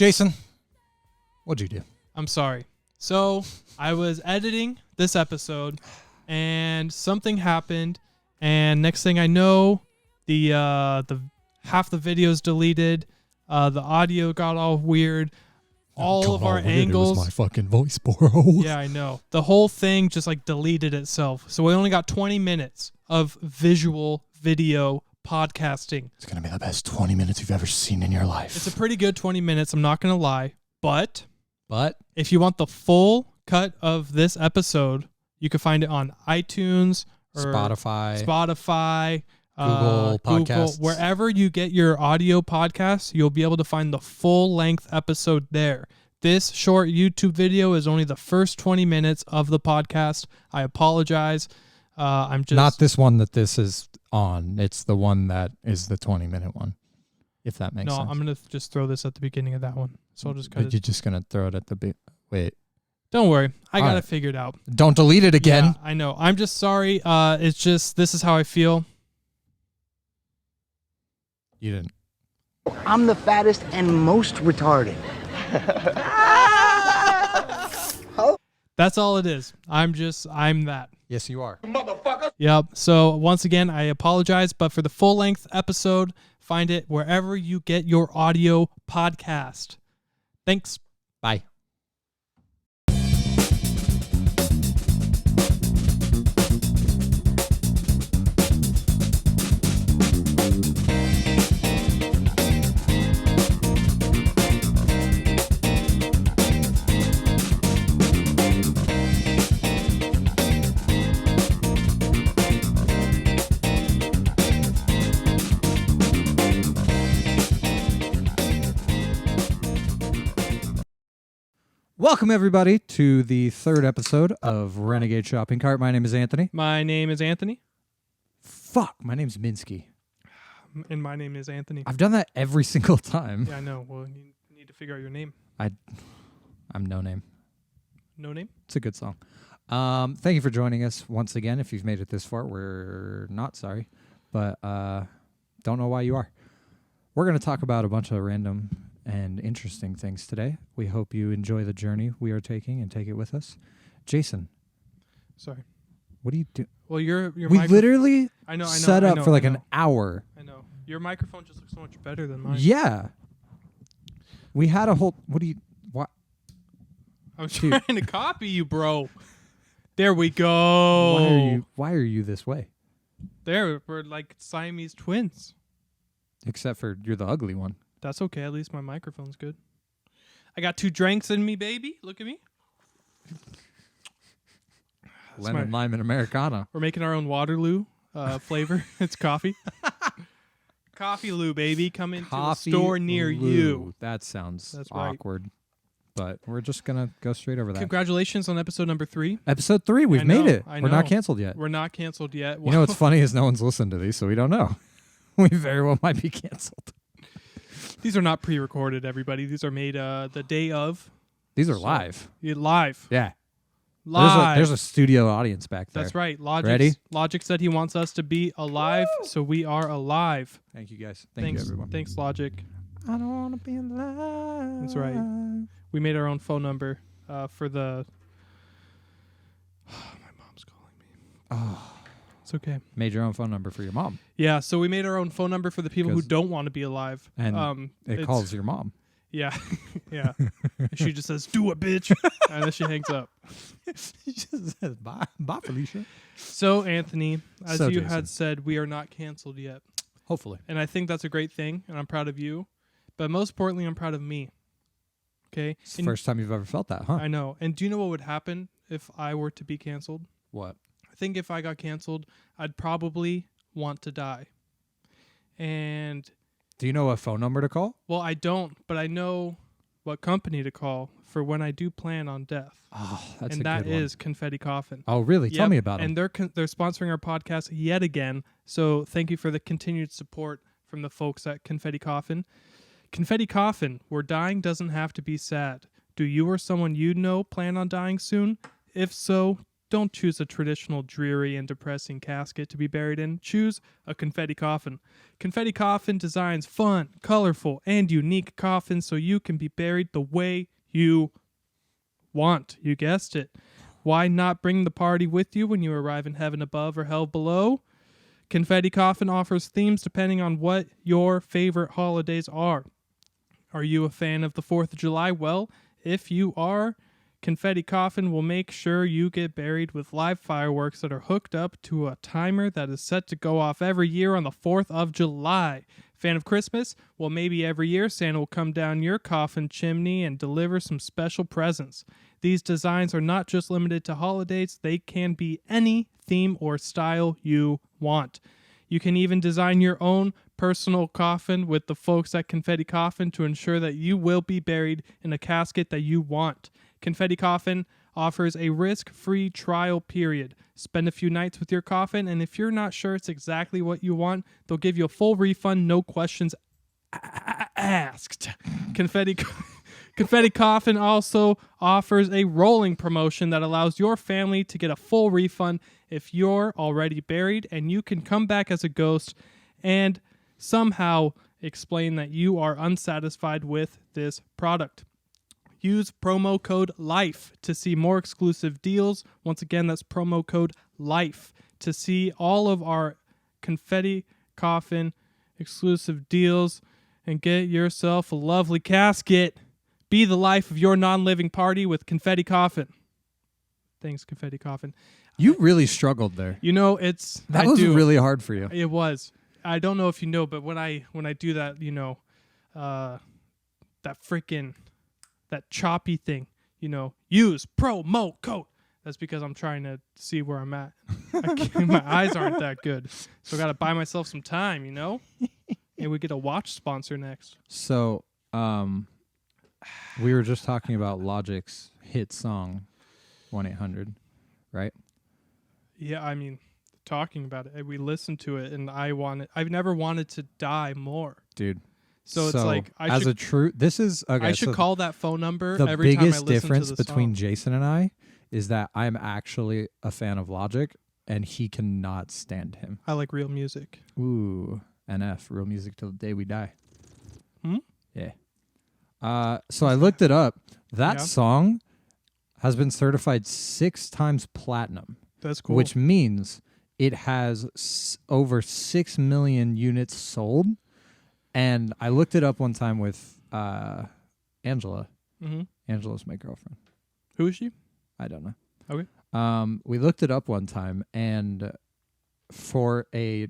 Jason, what'd you do? I'm sorry. So I was editing this episode and something happened, and next thing I know, the half the video's deleted, the audio got all weird, all of our angles. It was my fucking voice, bro. Yeah, I know. The whole thing just like deleted itself. So we only got 20 minutes of visual video podcasting. It's gonna be the best 20 minutes you've ever seen in your life. It's a pretty good 20 minutes, I'm not gonna lie. But if you want the full cut of this episode, you can find it on iTunes or Spotify, Google Podcasts. Wherever you get your audio podcasts, you'll be able to find the full length episode there. This short YouTube video is only the first 20 minutes of the podcast. I apologize. I'm just not this one that this is on. It's the one that is the 20-minute one, if that makes sense. No, I'm going to just throw this at the beginning of that one. So I'll just cut it. You're just going to throw it at the wait. Don't worry. I got it right. figured out. Don't delete it again. Yeah, I know. I'm just sorry. It's just, this is how I feel. You didn't. I'm the fattest and most retarded. That's all it is. I'm that. Yes, you are. Motherfucker. Yep. So once again, I apologize, but for the full length episode, find it wherever you get your audio podcast. Thanks. Bye. Welcome, everybody, to the third episode of Renegade Shopping Cart. My name is Anthony. My name is Anthony. Fuck, my name's Minsky. And my name is Anthony. I've done that every single time. Yeah, I know. Well, you need to figure out your name. I'm No Name. No name? It's a good song. Thank you for joining us once again. If you've made it this far, we're not sorry, but don't know why you are. We're going to talk about a bunch of random and interesting things today. We hope you enjoy the journey we are taking and take it with us. Jason. Sorry. What do you do? Well, your we literally set up for like an hour. I know. Your microphone just looks so much better than mine. Yeah. We had a whole... What? I was trying to copy you, bro. There we go. Why are you this way? There, we're like Siamese twins. Except for you're the ugly one. That's okay. At least my microphone's good. I got 2 drinks in me, baby. Look at me. Lemon, lime, and Americano. We're making our own Waterloo flavor. It's coffee. Coffee Lou, baby. Come into a store near you. That sounds That's right. awkward. But we're just going to go straight over that. Congratulations on episode number 3. Episode 3. We've made it. I We're know. not canceled yet. We're not canceled yet. You know what's funny is no one's listened to these, so we don't know. We very well might be canceled. These are not pre-recorded, everybody. These are made the day of. These are live. Live. Yeah. Live. There's a studio audience back there. That's right. Ready? Logic said he wants us to be alive, so we are alive. Thank you, guys. Thanks, you, everyone. Thanks, Logic. I don't want to be alive. That's right. We made our own phone number for the... my mom's calling me. Oh. It's okay. Made your own phone number for your mom. Yeah, so we made our own phone number for the people who don't want to be alive. And it calls your mom. Yeah. Yeah. She just says, do it, bitch. And then she hangs up. She just says, bye, Felicia. So, Anthony, as you Jason had said, we are not canceled yet. Hopefully. And I think that's a great thing, and I'm proud of you. But most importantly, I'm proud of me. Okay? It's the first time you've ever felt that, huh? I know. And do you know what would happen if I were to be canceled? What? I think if I got canceled, I'd probably want to die. And... Do you know a phone number to call? Well, I don't, but I know what company to call for when I do plan on death. Oh, that's and a that good one. is Confetti Coffin. Oh, really? Tell me about them. And they're sponsoring our podcast yet again. So thank you for the continued support from the folks at Confetti Coffin. Confetti Coffin, where dying doesn't have to be sad. Do you or someone you know plan on dying soon? If so, Don't choose a traditional, dreary, and depressing casket to be buried in. Choose a confetti coffin. Confetti Coffin designs fun, colorful, and unique coffins so you can be buried the way you want. You guessed it. Why not bring the party with you when you arrive in heaven above or hell below? Confetti Coffin offers themes depending on what your favorite holidays are. Are you a fan of the 4th of July? Well, if you are, Confetti Coffin will make sure you get buried with live fireworks that are hooked up to a timer that is set to go off every year on the 4th of July. Fan of Christmas? Well, maybe every year Santa will come down your coffin chimney and deliver some special presents. These designs are not just limited to holidays, they can be any theme or style you want. You can even design your own personal coffin with the folks at Confetti Coffin to ensure that you will be buried in a casket that you want. Confetti Coffin offers a risk-free trial period. Spend a few nights with your coffin, and if you're not sure it's exactly what you want, they'll give you a full refund, no questions asked. Confetti Coffin also offers a rolling promotion that allows your family to get a full refund if you're already buried, and you can come back as a ghost and somehow explain that you are unsatisfied with this product. Use promo code LIFE to see more exclusive deals. Once again, that's promo code LIFE to see all of our Confetti Coffin exclusive deals and get yourself a lovely casket. Be the life of your non-living party with Confetti Coffin. Thanks, Confetti Coffin. You really struggled there. You know, That was really hard for you. It was. I don't know if you know, but when I do that, you know, that choppy thing, you know, use promo code. That's because I'm trying to see where I'm at. My eyes aren't that good, so I got to buy myself some time, you know. And we get a watch sponsor next. So, we were just talking about Logic's hit song, 1-800, right? Yeah, I mean, talking about it, we listened to it, and I've never wanted to die more, dude. So it's like I should call that phone number the every time I biggest listen difference to the between song. Jason and I is that I'm actually a fan of Logic, and he cannot stand him. I like real music. Ooh, NF, real music till the day we die. Yeah. So I looked it up. That song has been certified 6 times platinum. That's cool. Which means it has over 6 million units sold. And I looked it up one time with Angela. Mm-hmm. Angela's my girlfriend. Who is she? I don't know. Okay. We looked it up one time, and for a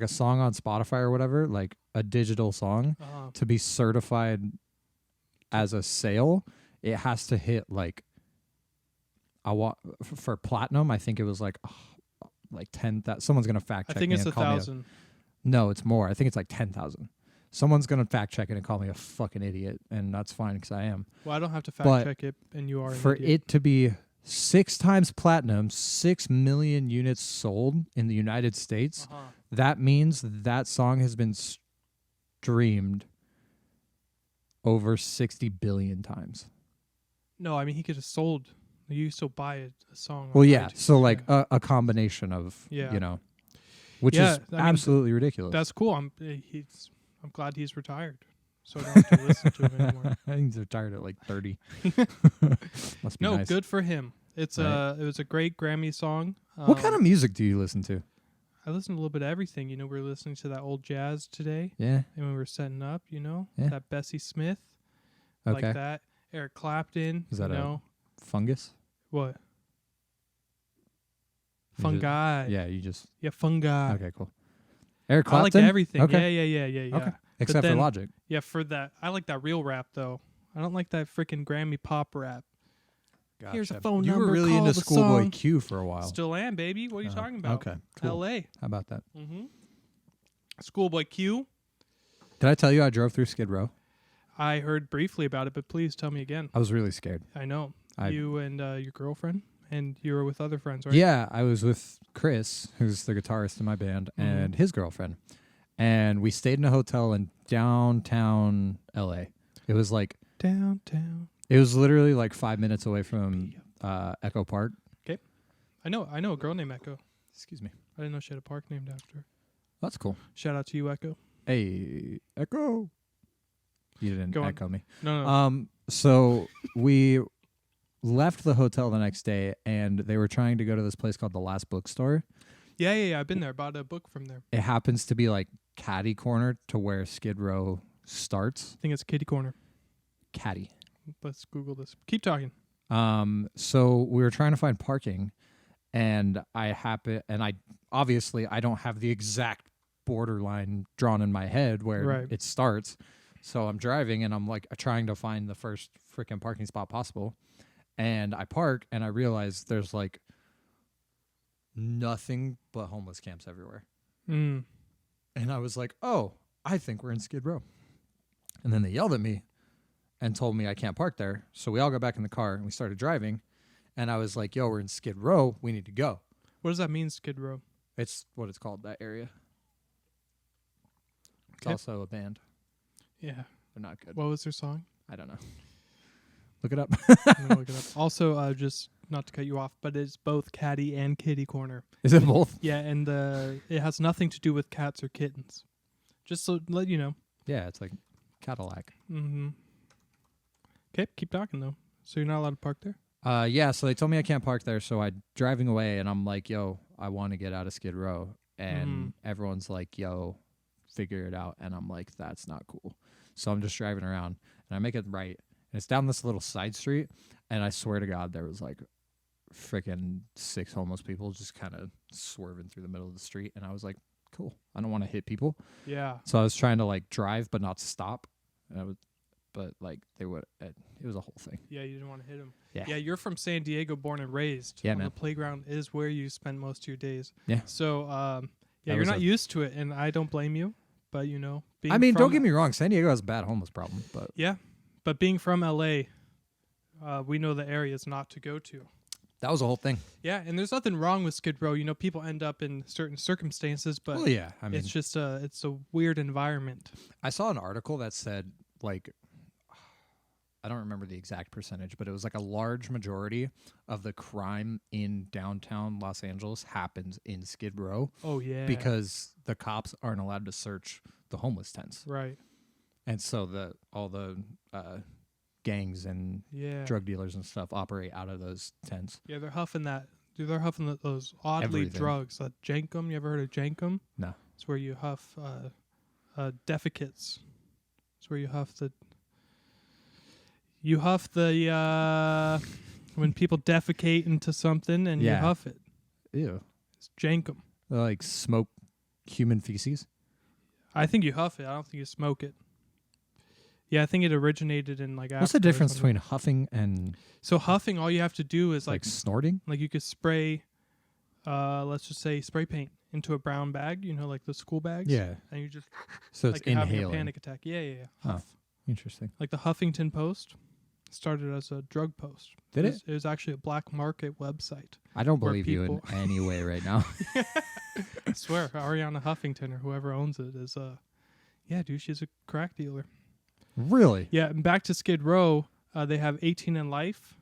song on Spotify or whatever, like a digital song, to be certified as a sale, it has to hit for platinum. I think it was like 10,000. Someone's gonna fact check. I think me it's and call me 1,000. No, it's more. I think it's like 10,000. Someone's gonna fact check it and call me a fucking idiot, and that's fine because I am. Well, I don't have to fact check it, and you are an for idiot. it to be 6 times platinum, 6 million units sold in the United States. That means that song has been streamed over 60 billion times. No, I mean he could have sold. You still buy a song. Well, on yeah. iTunes. So a combination of which is absolutely ridiculous. That's cool. I'm glad he's retired, so I don't have to listen to him anymore. I think he's retired at like 30. Must be No, nice. good for him. It was a great Grammy song. What kind of music do you listen to? I listen to a little bit of everything. You know, we were listening to that old jazz today. Yeah. And we were setting up, you know, Yeah. that Bessie Smith. Okay. Like that. Eric Clapton. Is that a fungus? What? You Fungi. Yeah, fungi. Okay, cool. Eric Clapton? I like everything. Okay. Yeah. Okay. Except for Logic. Yeah, for that. I like that real rap, though. I don't like that freaking Grammy pop rap. Gotcha. Here's a phone you number. You were really call into the Schoolboy song. Q for a while. Still am, baby. What are you talking about? Okay, cool. L.A. How about that? Mm-hmm. Schoolboy Q. Did I tell you I drove through Skid Row? I heard briefly about it, but please tell me again. I was really scared. I know. You and your girlfriend, and you were with other friends, right? Yeah, I was with Chris, who's the guitarist in my band, and his girlfriend. And we stayed in a hotel in downtown L.A. It was like... Downtown. It was literally like 5 minutes away from Echo Park. Okay. I know a girl named Echo. Excuse me. I didn't know she had a park named after her. That's cool. Shout out to you, Echo. Hey, Echo. You didn't Go on. echo me. No. So we left the hotel the next day, and they were trying to go to this place called the Last Bookstore. Yeah. I've been there. Bought a book from there. It happens to be like catty corner to where Skid Row starts. I think it's Kitty Corner. Catty. Let's Google this. Keep talking. So we were trying to find parking, and I obviously I don't have the exact borderline drawn in my head where it starts. So I'm driving and I'm like trying to find the first freaking parking spot possible. And I park and I realize there's like nothing but homeless camps everywhere. Mm. And I was like, oh, I think we're in Skid Row. And then they yelled at me and told me I can't park there. So we all got back in the car and we started driving. And I was like, yo, we're in Skid Row. We need to go. What does that mean, Skid Row? It's what it's called, that area. It's Okay. also a band. Yeah. They're not good. What was their song? I don't know. Look it up. I'm gonna look it up. Also, just not to cut you off, but it's both Catty and Kitty Corner. Is it both? Yeah, and it has nothing to do with cats or kittens. Just to let you know. Yeah, it's like Cadillac. Mm-hmm. Okay, keep talking though. So you're not allowed to park there? Yeah, so they told me I can't park there, so I'm driving away, and I'm like, yo, I want to get out of Skid Row. And everyone's like, yo, figure it out. And I'm like, that's not cool. So I'm just driving around, and I make it right. And it's down this little side street, and I swear to God, there was like freaking 6 homeless people just kind of swerving through the middle of the street. And I was like, cool. I don't want to hit people. Yeah. So I was trying to like drive but not stop. But like they would, it was a whole thing. Yeah, you didn't want to hit him. Yeah. Yeah, you're from San Diego, born and raised. Yeah, On man. The playground is where you spend most of your days. Yeah. So, That you're was not used to it, and I don't blame you. But you know, I mean, don't get me wrong. San Diego has a bad homeless problem, but Yeah, but being from LA, we know the areas not to go to. that was a whole thing. Yeah, and there's nothing wrong with Skid Row. You know, people end up in certain circumstances, but Well, yeah. I mean, it's just it's a weird environment. I saw an article that said like, I don't remember the exact percentage, but it was like a large majority of the crime in downtown Los Angeles happens in Skid Row. Oh yeah, Because the cops aren't allowed to search the homeless tents. right. And so all the gangs and Yeah, drug dealers and stuff operate out of those tents. yeah, they're huffing that. They're huffing those oddly Everything. drugs. Jankum. You ever heard of Jankum? No. It's where you huff defecates. It's where you huff the. You huff the when people defecate into something and you Yeah. huff it. Ew. It's Jankum. They like smoke human feces. I think you huff it. I don't think you smoke it. Yeah, I think it originated in like. What's the Africa or difference something. between huffing and So huffing, all you have to do is like snorting? like you could spray, let's just say spray paint into a brown bag. You know, like the school bags. Yeah. And you just So it's like you're having a inhaling. panic attack. Yeah. Huh. Huff. Interesting. Like the Huffington Post started as a drug post. Did It was actually a black market website. I don't where believe you in people- any way right now. I swear, Ariana Huffington or whoever owns it is yeah, dude, she's a crack dealer. Really? Yeah, and back to Skid Row, they have 18 in Life.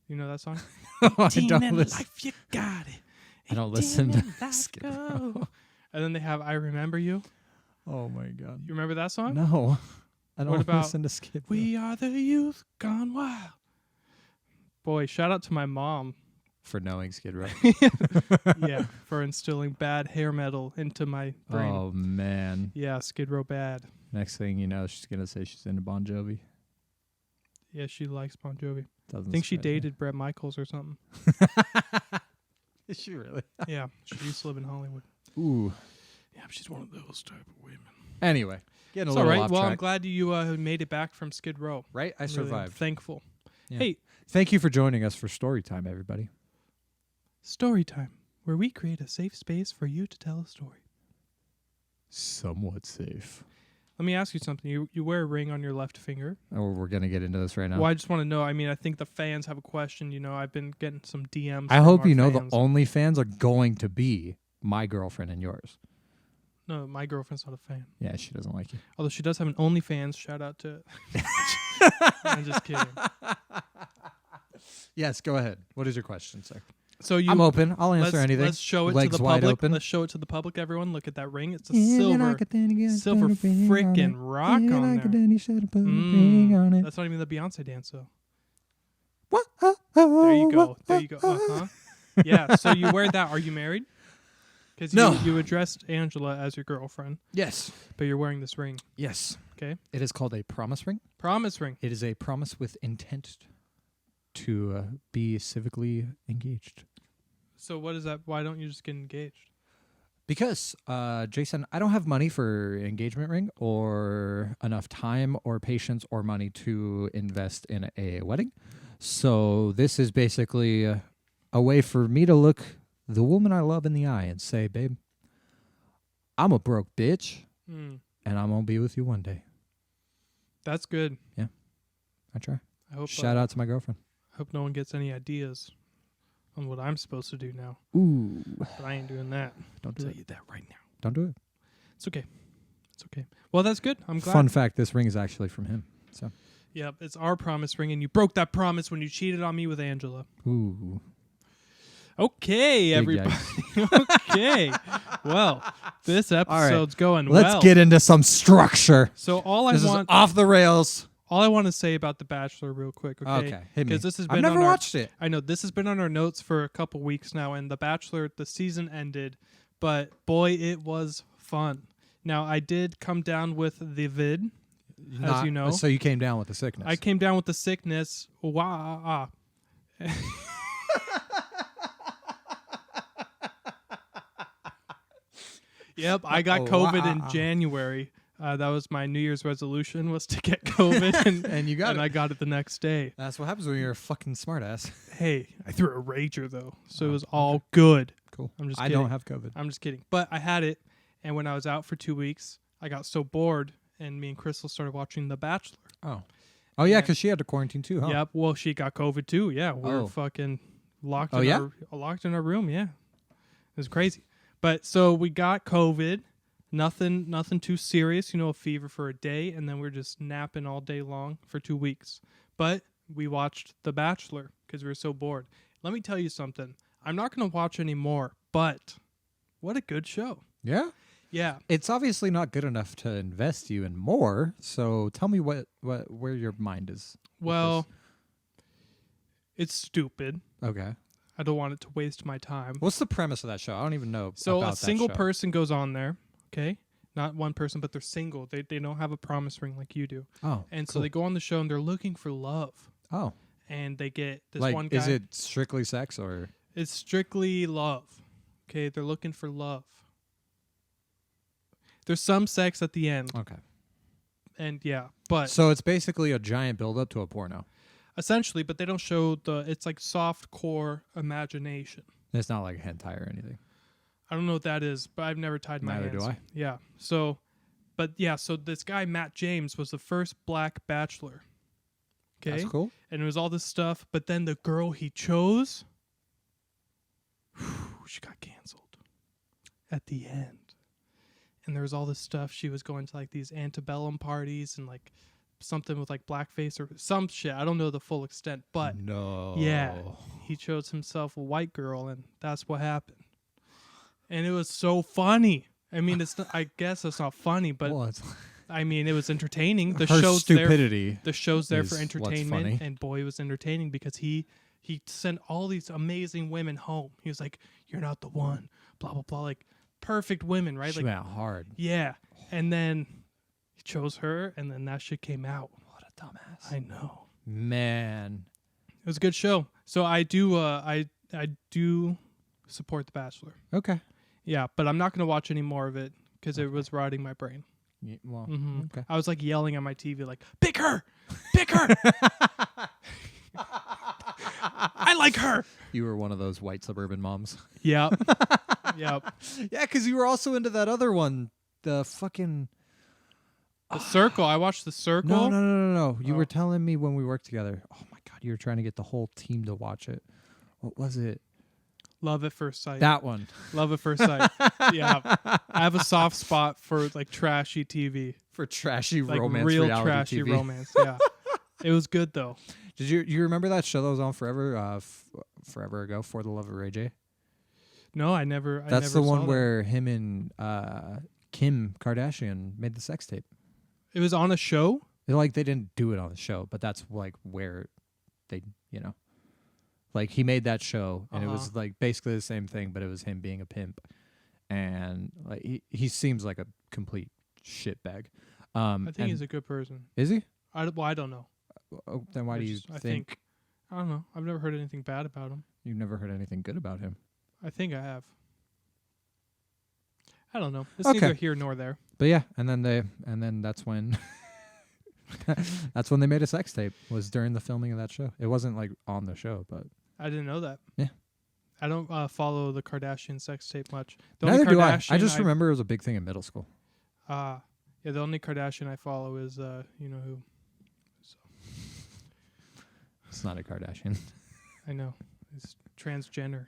You know that song? I 18 don't in listen. life, you got it. I don't 18 listen in to life, Skid go. Row. And then they have I Remember You. Oh my god. You remember that song? No. I don't What about listen to Skid Row. We are the youth gone wild. Boy, shout out to my mom. For knowing Skid Row. Yeah, for instilling bad hair metal into my brain. Oh man. Yeah, Skid Row bad. Next thing you know, she's gonna say she's into Bon Jovi. Yeah, she likes Bon Jovi. Doesn't I think she surprise me. dated Bret Michaels or something. Is she really? Yeah, she used to live in Hollywood. Ooh. Yeah, she's one of those type of women. Anyway, getting a It's all little right. off Well, I'm track. glad you made it back from Skid Row. Right? I I'm really survived. thankful. Yeah. Hey, Thank you for joining us for story time, everybody. story time, where we create a safe space for you to tell a story. Somewhat safe. Let me ask you something. You wear a ring on your left finger. Oh, we're gonna get into this right now. Well, I just want to know. I mean, I think the fans have a question. You know, I've been getting some DMs. I from hope our you know fans. the only fans are going to be my girlfriend and yours. No, my girlfriend's not a fan. Yeah, she doesn't like you. Although she does have an OnlyFans. Shout out to. I'm just kidding. Yes, go ahead. What is your question, sir? So I'm open. I'll answer let's, anything. Let's show it Legs to the wide public. open. Let's show it to the public. Everyone, look at that ring. It's a Yeah, silver freaking rock yeah, on like there. A Danny should have put a ring on it. That's not even the Beyonce dance, though. What? There you go. There you go. Yeah. So you wear that. Are you married? Because No. you addressed Angela as your girlfriend, Yes. but you're wearing this ring. Yes. Okay. It is called a promise ring. Promise ring. It is a promise with intent to be civically engaged. So what is that? Why don't you just get engaged? Because, Jason, I don't have money for an engagement ring or enough time or patience or money to invest in a wedding. So this is basically a way for me to look the woman I love in the eye and say, babe, I'm a broke bitch and I'm going to be with you one day. That's good. Yeah, I try. I hope. Shout out to my girlfriend. I hope no one gets any ideas on what I'm supposed to do now. Ooh. But I ain't doing that. Don't Tell do it. you that right now. Don't do it. It's okay. It's okay. Well, that's good. I'm glad. Fun fact, this ring is actually from him. So. Yep, it's our promise ring, and you broke that promise when you cheated on me with Angela. Ooh. Okay, Big everybody. Okay. Well, this episode's going well. Let's get into some structure. So all I This want is off the rails. all I want to say about The Bachelor real quick, okay? Okay, hit me. Because this has been I've never on our- watched it. I know this has been on our notes for a couple weeks now, and The Bachelor, the season ended, but boy, it was fun. Now, I did come down with the vid, as you know. So you came down with the sickness. I came down with the sickness. Wow. Yep, I got COVID in January. That was my New Year's resolution, was to get COVID, And you got and it. I got it the next day. That's what happens when you're a fucking smartass. Hey, I threw a rager though, so it was all good. Cool. I'm just I kidding. don't have COVID. I'm just kidding. But I had it, and when I was out for 2 weeks, I got so bored, and me and Crystal started watching The Bachelor. Oh. Oh, yeah, because she had to quarantine too, huh? Yep. Well, she got COVID too. Yeah, we were Oh. fucking locked. Oh, in yeah? locked in our room. Yeah, it was crazy. But so we got COVID. Nothing too serious. You know, a fever for a day, and then we're just napping all day long for 2 weeks. But we watched The Bachelor because we were so bored. Let me tell you something. I'm not going to watch anymore, but what a good show. Yeah? Yeah. It's obviously not good enough to invest you in more, so tell me where your mind is. with Well, it's stupid. this. Okay. I don't want it to waste my time. What's the premise of that show? I don't even know So about a single that show. person goes on there, okay? Not one person, but they're single. They don't have a promise ring like you do. Oh, And so cool. they go on the show and they're looking for love. Oh. And they get this Like, one guy. is it strictly sex or? It's strictly love. Okay, they're looking for love. There's some sex at the end. Okay. And yeah, but So it's basically a giant build-up to a porno. essentially, but they don't show it's like soft core imagination. It's not like a hentai or anything. I don't know what that is, but I've never tied my Neither hands. do I. Yeah. So, but yeah, so this guy, Matt James, was the first black bachelor. Okay. That's cool. And it was all this stuff, but then the girl he chose, she got canceled at the end. And there was all this stuff. She was going to like these antebellum parties and like something with like blackface or some shit. I don't know the full extent, but No. yeah, he chose himself a white girl, and that's what happened. And it was so funny. I mean, it's not, I guess it's not funny, but Well, it's I mean, it was entertaining. The her show's stupidity. there. The show's there is for what's entertainment, funny. and boy, it was entertaining because he sent all these amazing women home. He was like, "You're not the one." Blah blah blah. Like perfect women, right? She Like went hard. yeah. And then he chose her, and then that shit came out. What a dumbass. I know. Man. It was a good show. So I do I do support The Bachelor. Okay. Yeah, but I'm not going to watch any more of it because it was rotting my brain. Yeah, well, Mm-hmm. okay. I was like yelling on my TV like, pick her! Pick her! I like her! You were one of those white suburban moms. Yep. Yep. Yeah, because you were also into that other one. The fucking... The Circle. I watched The Circle. No. You Oh. were telling me when we worked together. Oh, my God. You were trying to get the whole team to watch it. What was it? Love at First Sight. That one. Love at First Sight. Yeah. I have a soft spot for like trashy TV. For trashy Like romance real reality trashy TV. romance. Yeah. It was good though. Did you remember that show that was on forever? forever ago, For the Love of Ray J? No, I never. That's I the never one saw where him and Kim Kardashian made the sex tape. that. It was on a show. Like they didn't do it on the show, but that's like where they, like he made that show, and it was like basically the same thing, but it was him being a pimp, and like he seems like a complete shitbag. I think he's a good person. Is he? I don't know. Oh, then why do you I think I don't know. I've never heard anything bad about him. you've never heard anything good about him? I think I have. I don't know. It's Okay. neither here nor there. But yeah, and then that's when that's when they made a sex tape, was during the filming of that show. It wasn't like on the show, but I didn't know that. Yeah. I don't follow the Kardashian sex tape much. neither do I. I just remember it was a big thing in middle school. Yeah, the only Kardashian I follow is you know who. So It's not a Kardashian. I know. It's transgender.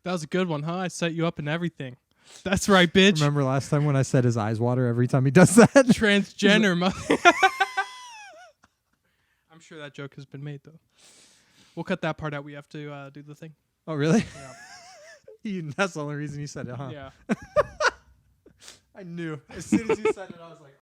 That was a good one, huh? I set you up and everything. That's right, bitch. Remember last time when I said his eyes water every time he does that? Transgender. I'm sure that joke has been made, though. We'll cut that part out. We have to do the thing. Oh, really? Yeah. That's the only reason you said it, huh? Yeah. I knew. As soon as you said it, I was like,